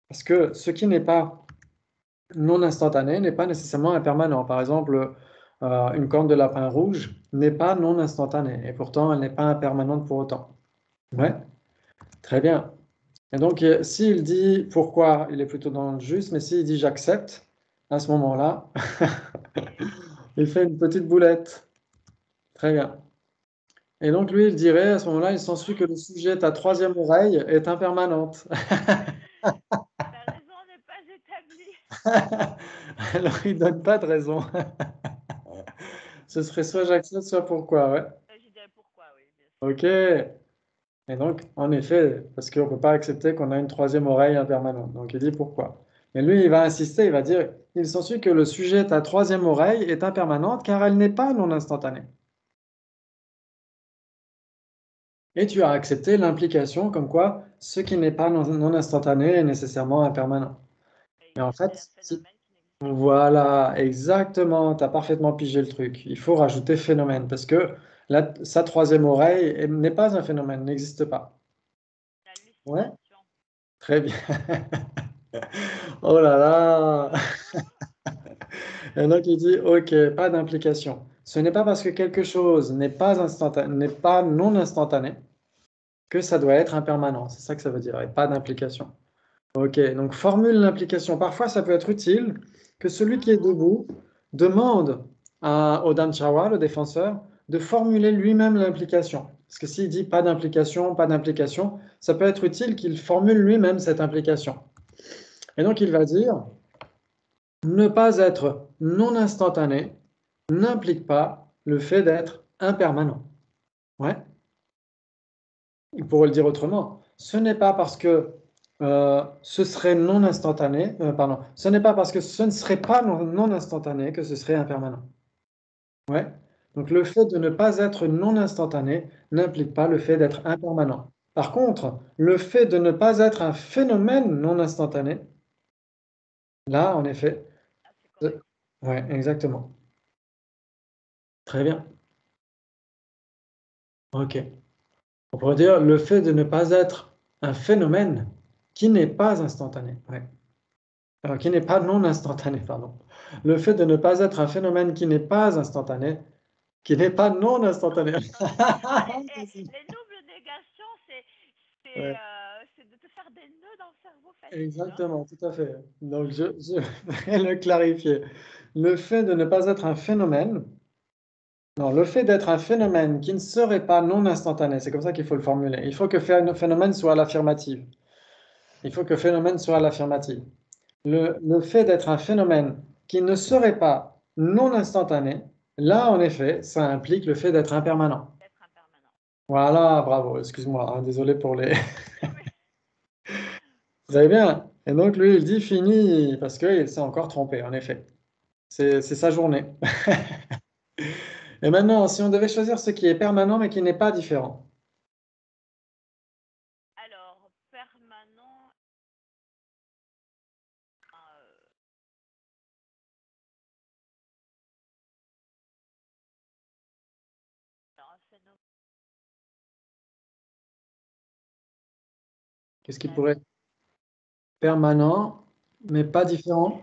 Parce que ce qui n'est pas non instantané n'est pas nécessairement impermanent. Par exemple, une corne de lapin rouge n'est pas non instantanée et pourtant elle n'est pas impermanente pour autant. Ouais, très bien. Et donc, s'il dit pourquoi, il est plutôt dans le juste, mais s'il dit j'accepte, à ce moment-là, il fait une petite boulette. Très bien. Et donc, lui, il dirait, à ce moment-là, il s'ensuit que le sujet, ta troisième oreille, est impermanente. La raison n'est pas établie. Alors, il ne donne pas de raison. Ce serait soit j'accepte, soit pourquoi, ouais. Je dirais pourquoi, oui, bien sûr. Ok. Et donc, en effet, parce qu'on ne peut pas accepter qu'on a une troisième oreille impermanente. Donc, il dit pourquoi. Mais lui, il va insister, il va dire, il s'ensuit que le sujet, ta troisième oreille, est impermanente car elle n'est pas non instantanée. Et tu as accepté l'implication comme quoi ce qui n'est pas non instantané est nécessairement impermanent. Et en C'est un fait, phénomène qui n'existe pas. voilà, exactement, tu as parfaitement pigé le truc. Il faut rajouter phénomène parce que sa troisième oreille n'est pas un phénomène, n'existe pas. Ouais, L'hallucination. très bien. Oh là là. Et donc il dit, ok, pas d'implication. Ce n'est pas parce que quelque chose n'est pas instantané, n'est pas non instantané que ça doit être impermanent. C'est ça que ça veut dire, et pas d'implication. Ok, donc formule l'implication. Parfois, ça peut être utile que celui qui est debout demande au Danchawa, le défenseur, de formuler lui-même l'implication. Parce que s'il dit pas d'implication, ça peut être utile qu'il formule lui-même cette implication. Et donc, il va dire, ne pas être non instantané n'implique pas le fait d'être impermanent. Ouais. Il pourrait le dire autrement. Ce n'est pas parce que ce serait non instantané, pardon, ce n'est pas parce que ce ne serait pas non instantané que ce serait impermanent. Ouais. Donc le fait de ne pas être non instantané n'implique pas le fait d'être impermanent. Par contre, le fait de ne pas être un phénomène non instantané, là, en effet, Ah, c'est correct. ouais, exactement. Très bien. Ok. On pourrait dire le fait de ne pas être un phénomène qui n'est pas instantané. Ouais. Qui n'est pas non instantané, pardon. Le fait de ne pas être un phénomène qui n'est pas instantané, qui n'est pas non instantané. Ah, les doubles négations, Ouais, c'est de te faire des nœuds dans le cerveau facile. Hein. exactement, tout à fait. Donc, je vais le clarifier. Le fait de ne pas être un phénomène, non, le fait d'être un phénomène qui ne serait pas non instantané, c'est comme ça qu'il faut le formuler. Il faut que phénomène soit à l'affirmative. Il faut que phénomène soit à l'affirmative. Le fait d'être un phénomène qui ne serait pas non instantané, là, en effet, ça implique le fait d'être impermanent. D'être impermanent. Voilà, bravo, excuse-moi, hein, désolé pour les... Oui. Très bien. Et donc, lui, il dit fini parce qu'il s'est encore trompé, en effet. C'est sa journée. Et maintenant, si on devait choisir ce qui est permanent mais qui n'est pas différent. Alors, permanent, un phénomène. Qu'est-ce qui pourrait être permanent mais pas différent?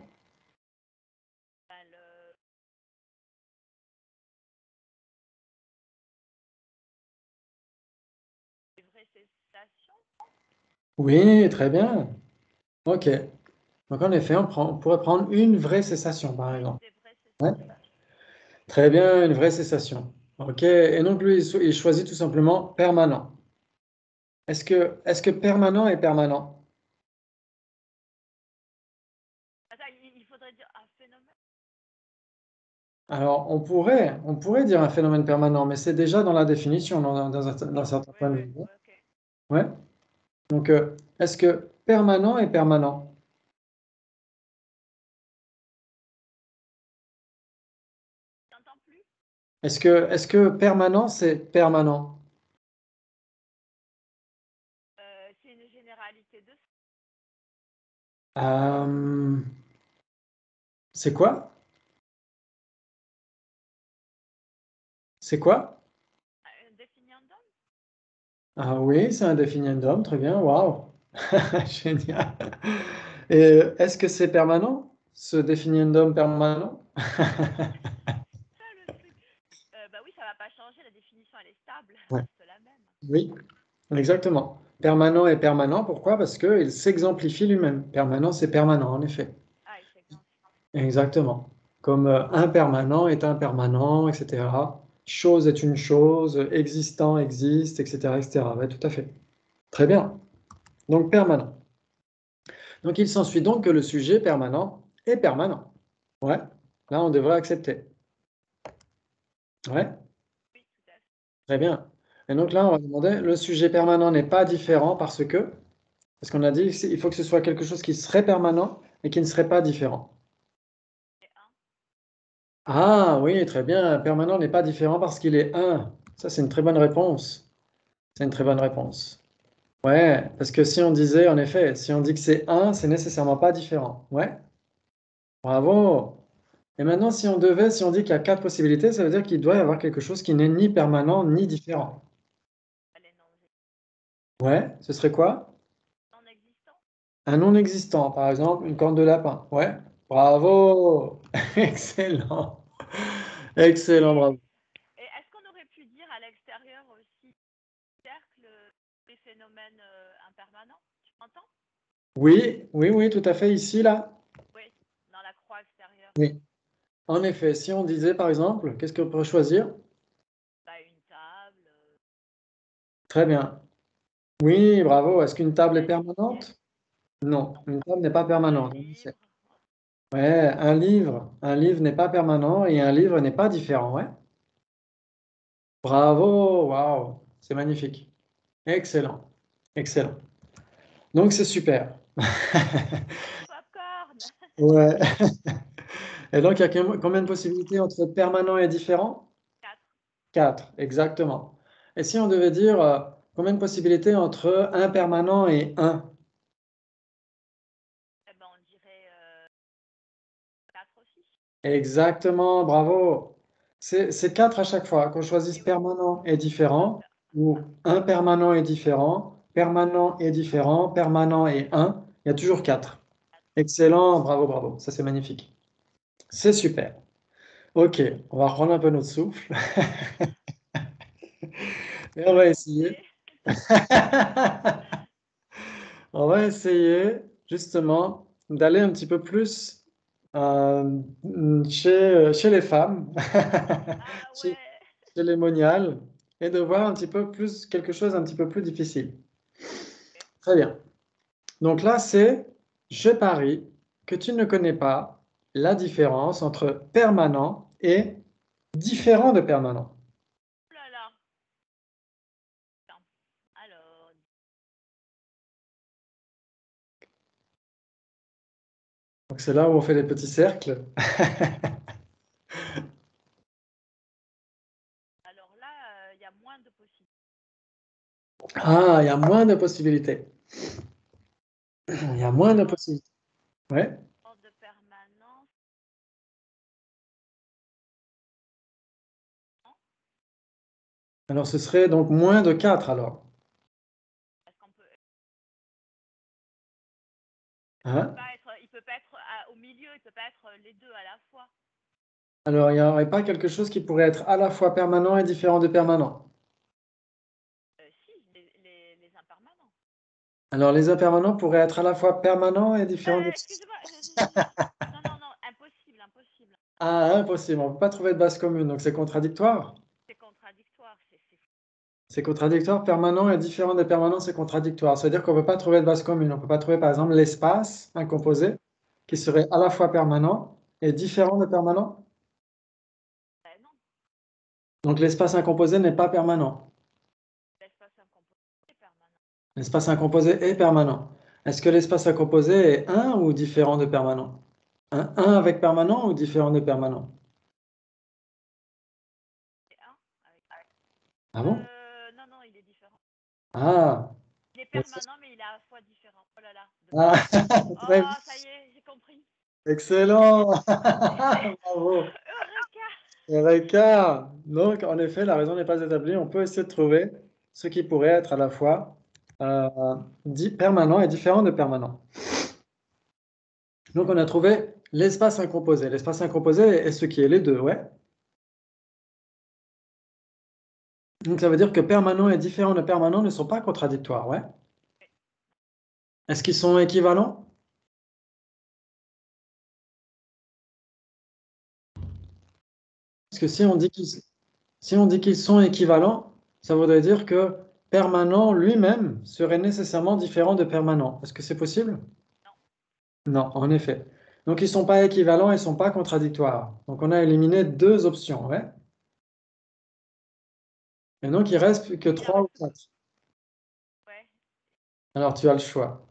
Les vraies cessations. Oui, très bien. Ok. Donc, en effet, on pourrait prendre une vraie cessation, par exemple. Des vraies Ouais. cessations. Très bien, une vraie cessation. OK. Et donc, lui, il choisit tout simplement permanent. Est-ce que permanent est permanent? Attends, il faudrait dire un phénomène. Alors, on pourrait dire un phénomène permanent, mais c'est déjà dans la définition, dans un certain Oui, point de oui, vue. ok. Ouais. Donc, est-ce que permanent est permanent? T'entends plus? Est-ce que permanent, c'est permanent? C'est une généralité de Euh, c'est quoi? C'est quoi? un définiendum. Ah oui, c'est un définiendum, très bien, waouh! Génial. Et est-ce que c'est permanent, ce définiendum permanent? Ça, le truc. Bah oui, ça va pas changer. La définition, elle est stable. Elle Ouais. reste la même. Oui, exactement. Permanent est permanent, pourquoi? Parce qu'il s'exemplifie lui-même. Permanent, c'est permanent, en effet. Ah, il s'exemple. Exactement. Comme impermanent est impermanent, etc. Chose est une chose, existant existe, etc., etc. Ouais, tout à fait. Très bien. Donc, permanent. Donc, il s'ensuit donc que le sujet permanent est permanent. Ouais. Là, on devrait accepter. Ouais. Oui, tout à fait. Très bien. Et donc là, on va demander, le sujet permanent n'est pas différent parce qu'on a dit qu'il faut que ce soit quelque chose qui serait permanent et qui ne serait pas différent. Et un. Ah oui, très bien. Permanent n'est pas différent parce qu'il est un. Ça, c'est une très bonne réponse. C'est une très bonne réponse. Ouais, parce que si on disait, en effet, si on dit que c'est un, c'est nécessairement pas différent. Ouais, bravo. Et maintenant, si on dit qu'il y a 4 possibilités, ça veut dire qu'il doit y avoir quelque chose qui n'est ni permanent ni différent. Les Ouais, ce serait quoi? non existants. Un non-existant, par exemple, une corne de lapin. Ouais, bravo. Excellent. Excellent, bravo. Et est-ce qu'on aurait pu dire à l'extérieur aussi, cercle, les phénomènes impermanents? Tu m'entends? Oui, oui, oui, tout à fait, ici, là. Oui, dans la croix extérieure. Oui. En effet, si on disait, par exemple, qu'est-ce qu'on peut choisir? Bah, une table, Très bien. Oui, bravo. Est-ce qu'une table est l'assiette, permanente? Non, non. une table n'est pas Un permanente. livre, Ouais, un livre n'est pas permanent et un livre n'est pas différent. Ouais. Bravo, waouh, c'est magnifique. Excellent, excellent. Donc c'est super. du popcorn. Ouais. Et donc il y a combien de possibilités entre permanent et différent? 4. 4, exactement. Et si on devait dire combien de possibilités entre impermanent et un? Eh ben, on dirait 4 aussi. Exactement, bravo. C'est 4 à chaque fois, qu'on choisisse Et oui, permanent et différent, ou impermanent et différent, permanent et différent, permanent et un. Il y a toujours 4. 4. Excellent, bravo, bravo. Ça, c'est magnifique. C'est super. Ok, on va reprendre un peu notre souffle. Et on va essayer. Remonter. On va essayer justement d'aller un petit peu plus euh, chez les femmes, Ah chez, ouais. chez les moniales, et de voir un petit peu plus quelque chose un petit peu plus difficile. Très bien. Donc là, c'est je parie que tu ne connais pas la différence entre permanent et différent de permanent. Oh là là. Attends. Alors, Donc c'est là où on fait les petits cercles. alors là, il y a moins de possibilités. Ah, il y a moins de possibilités. Il y a moins de possibilités. Ouais. Hors de permanence. Non. Alors ce serait donc moins de 4 alors. Est-ce qu'on peut. Hein? Il peut pas être au milieu, il peut pas être les deux à la fois. Alors il n'y aurait pas quelque chose qui pourrait être à la fois permanent et différent de permanent. Si, les impermanents. Alors les impermanents pourraient être à la fois permanents et différents de... Excusez-moi. Non, non, non, impossible, impossible. Ah, impossible, on ne peut pas trouver de base commune, donc c'est contradictoire. C'est contradictoire. C'est contradictoire, permanent et différent des permanents, c'est contradictoire. C'est-à-dire qu'on ne peut pas trouver de base commune. On ne peut pas trouver, par exemple, l'espace, un composé, qui serait à la fois permanent et différent de permanent. Non, Donc l'espace incomposé n'est pas permanent. l'espace incomposé est permanent. L'espace incomposé est permanent. Est-ce que l'espace incomposé est un ou différent de permanent? Un avec permanent ou différent de permanent? C'est un avec. Ah bon? Non, non, il est différent. Ah, Il est permanent, mais il est à la fois différent. Oh là là, de ah, permanent. très Oh, ça y est, j'ai compris. excellent! Bravo! Eureka! Eureka! Donc, en effet, la raison n'est pas établie. On peut essayer de trouver ce qui pourrait être à la fois euh, dit permanent et différent de permanent. Donc, on a trouvé l'espace incomposé. L'espace incomposé est ce qui est les deux, ouais. Donc, ça veut dire que permanent et différent de permanent ne sont pas contradictoires, ouais. Est-ce qu'ils sont équivalents? Parce que si on dit qu'ils sont équivalents, ça voudrait dire que permanent lui-même serait nécessairement différent de permanent. Est-ce que c'est possible? Non, en effet. Donc, ils ne sont pas équivalents, ils ne sont pas contradictoires. Donc, on a éliminé 2 options, ouais. Et donc, il reste que 3 ou 4. Ouais. Alors, tu as le choix.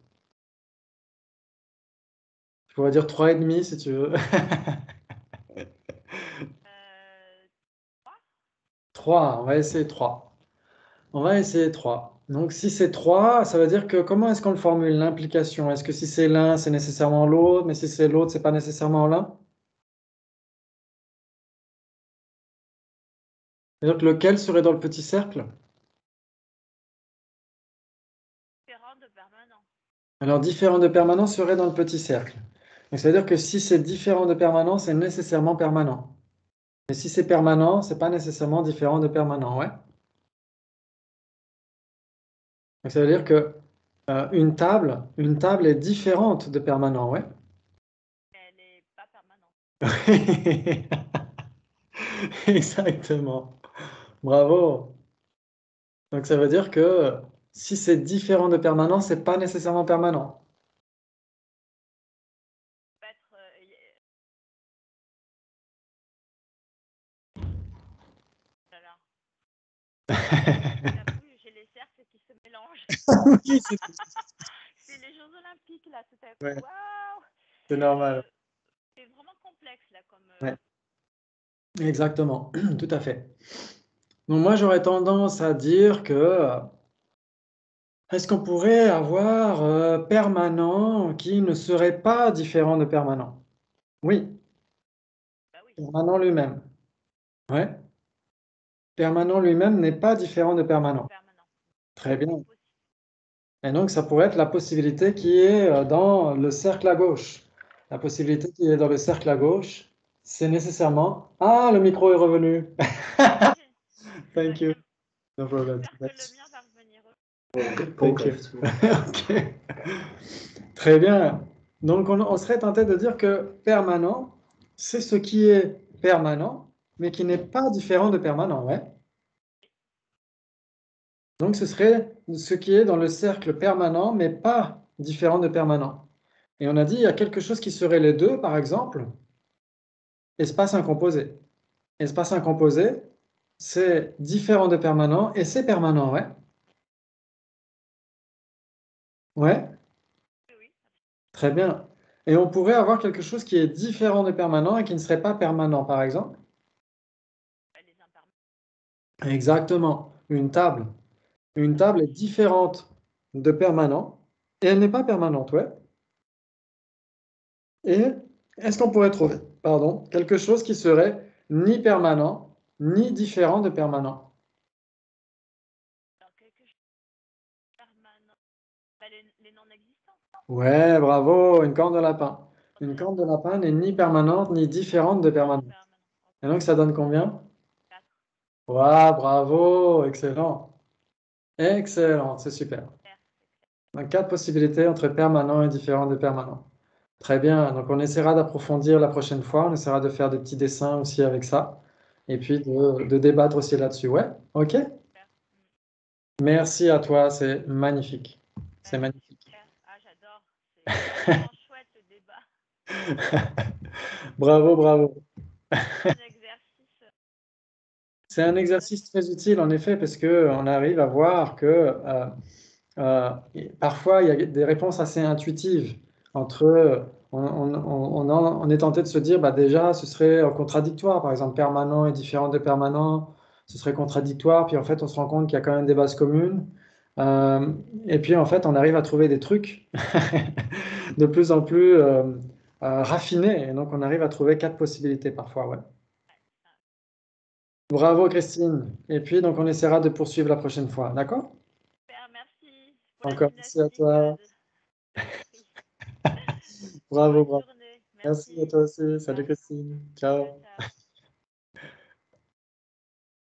Je pourrais dire 3,5 si tu veux. 3. 3, on va essayer 3. On va essayer 3. Donc, si c'est 3, ça veut dire que comment est-ce qu'on le formule, l'implication? Est-ce que si c'est l'un, c'est nécessairement l'autre, mais si c'est l'autre, c'est pas nécessairement l'un? Et donc, lequel serait dans le petit cercle? Différent de permanent. Alors, différent de permanent serait dans le petit cercle. Donc, ça veut dire que si c'est différent de permanent, c'est nécessairement permanent. Et si c'est permanent, c'est pas nécessairement différent de permanent, ouais. Donc, ça veut dire que une table est différente de permanent, ouais. Elle n'est pas permanente. Exactement. Bravo. Donc ça veut dire que si c'est différent de permanent, c'est pas nécessairement permanent. Peut être, voilà. J'avoue, j'ai les cercles qui se mélangent. Oui, c'est C'est les Jeux Olympiques là, tout à coup. ouais, Waouh! c'est normal. C'est vraiment complexe là comme. Ouais, exactement, tout à fait. Donc moi j'aurais tendance à dire que est-ce qu'on pourrait avoir permanent qui ne serait pas différent de permanent? Oui, Bah oui, permanent lui-même. Ouais, permanent lui-même n'est pas différent de permanent. permanent. Très bien. Possible. Et donc, ça pourrait être la possibilité qui est dans le cercle à gauche. La possibilité qui est dans le cercle à gauche, c'est nécessairement... Ah, le micro est revenu. Thank you. No problem. J'espère que le mien va revenir. Thank you. Ok. Très bien. Donc, on serait tenté de dire que permanent, c'est ce qui est permanent, mais qui n'est pas différent de permanent, ouais. Donc, ce serait ce qui est dans le cercle permanent, mais pas différent de permanent. Et on a dit, il y a quelque chose qui serait les deux, par exemple, espace incomposé. Espace incomposé, c'est différent de permanent et c'est permanent, ouais. Ouais, Oui, oui. très bien. Et on pourrait avoir quelque chose qui est différent de permanent et qui ne serait pas permanent, par exemple. Les impermanents. Exactement, une table. Une table est différente de permanent et elle n'est pas permanente, ouais. Et est-ce qu'on pourrait trouver, pardon, quelque chose qui serait ni permanent, ni différent de permanent? Alors, quelque chose de permanent. Bah, les non-existants. Ouais, bravo, une corne de lapin. De Une la corne de lapin n'est ni permanente ni différente de permanent. permanent. Et donc, ça donne combien? 4. Ouais, bravo, excellent. Excellent, c'est super. Donc, 4 possibilités entre permanent et différent de permanent. Très bien, donc on essaiera d'approfondir la prochaine fois, on essaiera de faire des petits dessins aussi avec ça, et puis de débattre aussi là-dessus. Ouais, ok? Merci à toi, c'est magnifique. C'est C'est magnifique. super. Ah, j'adore. C'est vraiment chouette le débat. Bravo, bravo. Un exercice. C'est un exercice très utile, en effet, parce qu'on arrive à voir que euh, parfois, il y a des réponses assez intuitives entre... on est tenté de se dire, bah déjà, ce serait contradictoire. Par exemple, permanent et différent de permanent, ce serait contradictoire. Puis en fait, on se rend compte qu'il y a quand même des bases communes. Euh, et puis en fait, on arrive à trouver des trucs de plus en plus raffinés. Et donc, on arrive à trouver 4 possibilités parfois, ouais. Bravo Christine. Et puis donc on essaiera de poursuivre la prochaine fois, d'accord? Super, merci pour la Encore merci à gymnastique toi. de l'esprit. Bravo, Bonne bravo. journée. Merci à Merci. toi aussi. Salut Bye. Christine. Ciao, Ciao. ciao.